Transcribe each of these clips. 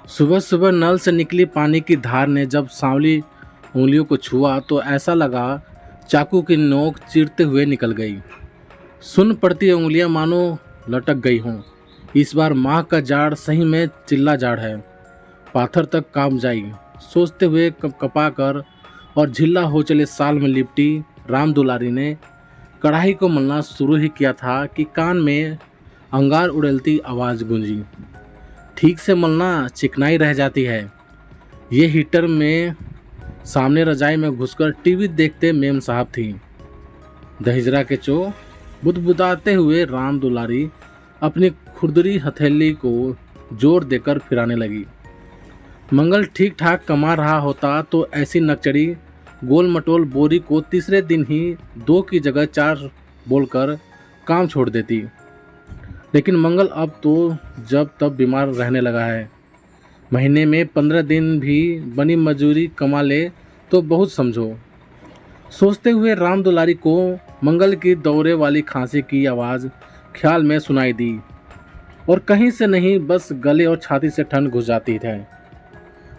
सुबह सुबह नल से निकली पानी की धार ने जब सांवली उंगलियों को छुआ तो ऐसा लगा चाकू की नोक चीरते हुए निकल गई। सुन पड़ती उंगलियां मानो लटक गई हों। इस बार माह का जाड़ सही में चिल्ला जाड़ है। पाथर तक काम जाई सोचते हुए कपा कर और झिल्ला हो चले साल में लिपटी राम दुलारी ने कढ़ाई को मलना शुरू ही किया था कि कान में अंगार उड़ेलती आवाज़ गूंजी। ठीक से मलना चिकनाई रह जाती है। ये हीटर में सामने रजाई में घुसकर टीवी देखते मेम साहब थी। दहिजरा के चो बुदबुदाते हुए राम दुलारी अपनी खुरदरी हथेली को जोर देकर फिराने लगी। मंगल ठीक ठाक कमा रहा होता तो ऐसी नकचड़ी गोल मटोल बोरी को तीसरे दिन ही 2 की जगह 4 बोलकर काम छोड़ देती। लेकिन मंगल अब तो जब तब बीमार रहने लगा है। महीने में 15 दिन भी बनी मजूरी कमा ले तो बहुत समझो। सोचते हुए राम दुलारी को मंगल की दौरे वाली खांसी की आवाज़ ख्याल में सुनाई दी और कहीं से नहीं बस गले और छाती से ठंड घुस जाती है।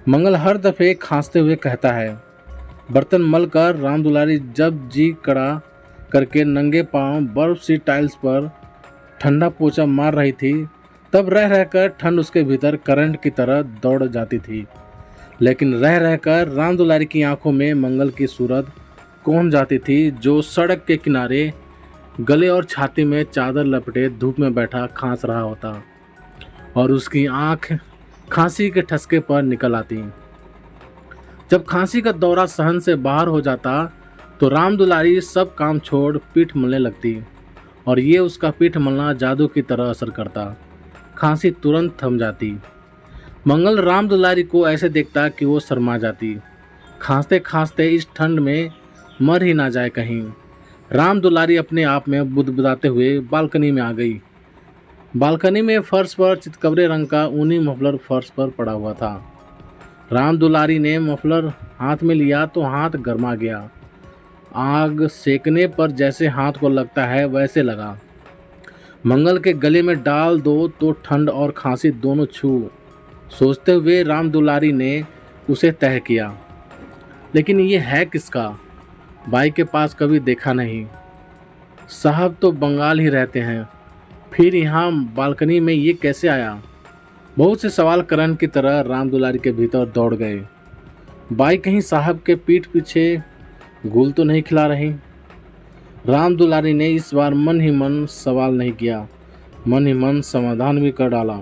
मंगल हर दफ़े खांसते हुए कहता है। बर्तन मल कर राम दुलारी जब जी कड़ा करके नंगे पांव बर्फ सी टाइल्स पर ठंडा पोंछा मार रही थी तब रह रहकर ठंड उसके भीतर करंट की तरह दौड़ जाती थी। लेकिन रह रहकर राम दुलारी की आंखों में मंगल की सूरत कौन जाती थी जो सड़क के किनारे गले और छाती में चादर लपेटे धूप में बैठा खांस रहा होता और उसकी आंख खांसी के ठसके पर निकल आती। जब खांसी का दौरा सहन से बाहर हो जाता तो राम दुलारी सब काम छोड़ पीठ मलने लगती और ये उसका पीठ मलना जादू की तरह असर करता। खांसी तुरंत थम जाती। मंगल राम दुलारी को ऐसे देखता कि वो शर्मा जाती। खांसते खांसते इस ठंड में मर ही ना जाए कहीं। राम दुलारी अपने आप में बुदबुदाते हुए बालकनी में आ गई। बालकनी में फर्श पर चितकबरे रंग का ऊनी मफलर फर्श पर पड़ा हुआ था। राम दुलारी ने मफलर हाथ में लिया तो हाथ गर्मा गया। आग सेकने पर जैसे हाथ को लगता है वैसे लगा। मंगल के गले में डाल दो तो ठंड और खांसी दोनों छू। सोचते हुए राम दुलारी ने उसे तय किया। लेकिन ये है किसका? बाई के पास कभी देखा नहीं। साहब तो बंगाल ही रहते हैं, फिर यहाँ बालकनी में ये कैसे आया? बहुत से सवाल करण की तरह राम दुलारी के भीतर दौड़ गए। बाई कहीं साहब के पीठ पीछे गुल तो नहीं खिला रही? राम दुलारी ने इस बार मन ही मन सवाल नहीं किया, मन ही मन समाधान भी कर डाला।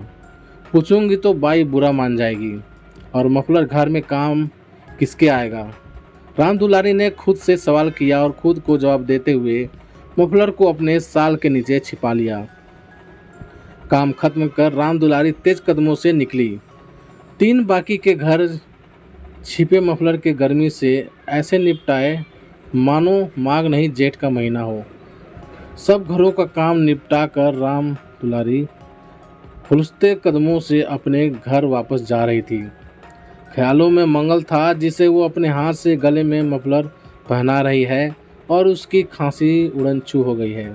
पूछूंगी तो बाई बुरा मान जाएगी और मफलर घर में काम किसके आएगा? राम दुलारी ने खुद से सवाल किया और खुद को जवाब देते हुए मफलर को अपने साल के नीचे छिपा लिया। काम खत्म कर राम दुलारी तेज कदमों से निकली। 3 बाकी के घर छिपे मफलर के गर्मी से ऐसे निपटाए मानो माघ नहीं जेठ का महीना हो। सब घरों का काम निपटा कर राम दुलारी फुलसते कदमों से अपने घर वापस जा रही थी। ख्यालों में मंगल था जिसे वो अपने हाथ से गले में मफलर पहना रही है और उसकी खांसी उड़नछू हो गई है।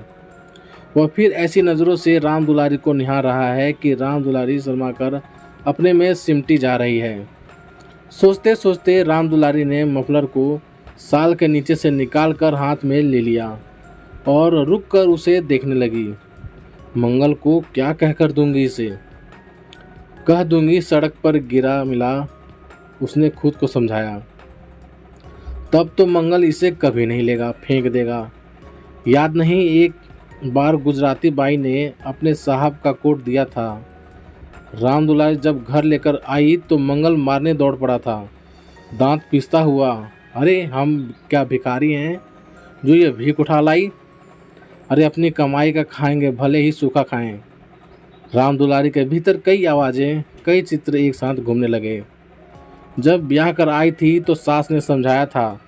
वह फिर ऐसी नज़रों से राम दुलारी को निहार रहा है कि राम दुलारी शर्मा कर अपने में सिमटी जा रही है। सोचते सोचते राम दुलारी ने मफलर को साल के नीचे से निकाल कर हाथ में ले लिया और रुक कर उसे देखने लगी। मंगल को क्या कहकर दूंगी इसे? कह दूंगी सड़क पर गिरा मिला, उसने खुद को समझाया। तब तो मंगल इसे कभी नहीं लेगा, फेंक देगा। याद नहीं एक बार गुजराती बाई ने अपने साहब का कोट दिया था। राम दुलारी जब घर लेकर आई तो मंगल मारने दौड़ पड़ा था, दांत पीसता हुआ। अरे हम क्या भिखारी हैं जो ये भीख उठा लाई? अरे अपनी कमाई का खाएंगे भले ही सूखा खाएं। राम दुलारी के भीतर कई आवाज़ें, कई चित्र एक साथ घूमने लगे। जब ब्याह कर आई थी तो सास ने समझाया था,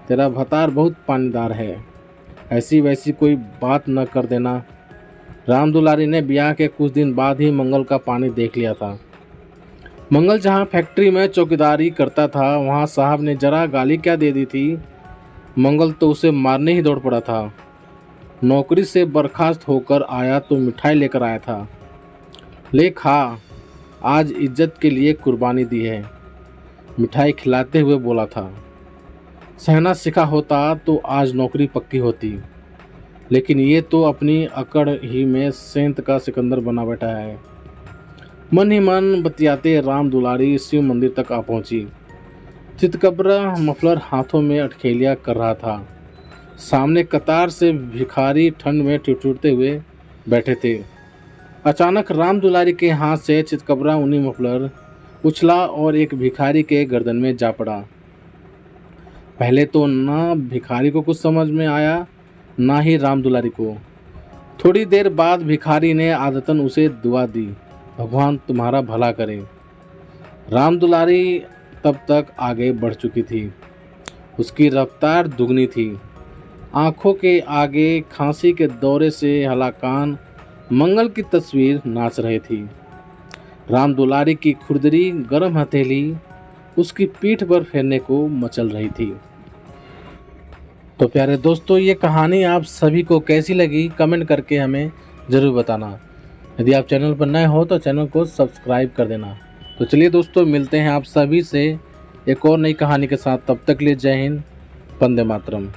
तेरा भतार बहुत पानीदार है, ऐसी वैसी कोई बात न कर देना। राम दुलारी ने ब्याह के कुछ दिन बाद ही मंगल का पानी देख लिया था। मंगल जहाँ फैक्ट्री में चौकीदारी करता था वहाँ साहब ने जरा गाली क्या दे दी थी। मंगल तो उसे मारने ही दौड़ पड़ा था। नौकरी से बर्खास्त होकर आया तो मिठाई लेकर आया था। ले खा, आज इज्जत के लिए कुर्बानी दी है, मिठाई खिलाते हुए बोला था। सहना सीखा होता तो आज नौकरी पक्की होती, लेकिन ये तो अपनी अकड़ ही में सेंत का सिकंदर बना बैठा है। मन ही मन बतियाते राम दुलारी शिव मंदिर तक आ पहुंची। चितकबरा मफलर हाथों में अटखेलिया कर रहा था। सामने कतार से भिखारी ठंड में ठिठुरते हुए बैठे थे। अचानक राम दुलारी के हाथ से चितकबरा ऊनी मफलर उछला और एक भिखारी के गर्दन में जा पड़ा। पहले तो ना भिखारी को कुछ समझ में आया, ना ही राम दुलारी को। थोड़ी देर बाद भिखारी ने आदतन उसे दुआ दी, भगवान तुम्हारा भला करे। राम दुलारी तब तक आगे बढ़ चुकी थी। उसकी रफ्तार दुगनी थी। आंखों के आगे खांसी के दौरे से हलाकान मंगल की तस्वीर नाच रही थी। राम दुलारी की खुरदरी गर्म हथेली उसकी पीठ पर फेरने को मचल रही थी। तो प्यारे दोस्तों, ये कहानी आप सभी को कैसी लगी कमेंट करके हमें ज़रूर बताना। यदि आप चैनल पर नए हो तो चैनल को सब्सक्राइब कर देना। तो चलिए दोस्तों, मिलते हैं आप सभी से एक और नई कहानी के साथ। तब तक के लिए जय हिंद, वंदे मातरम।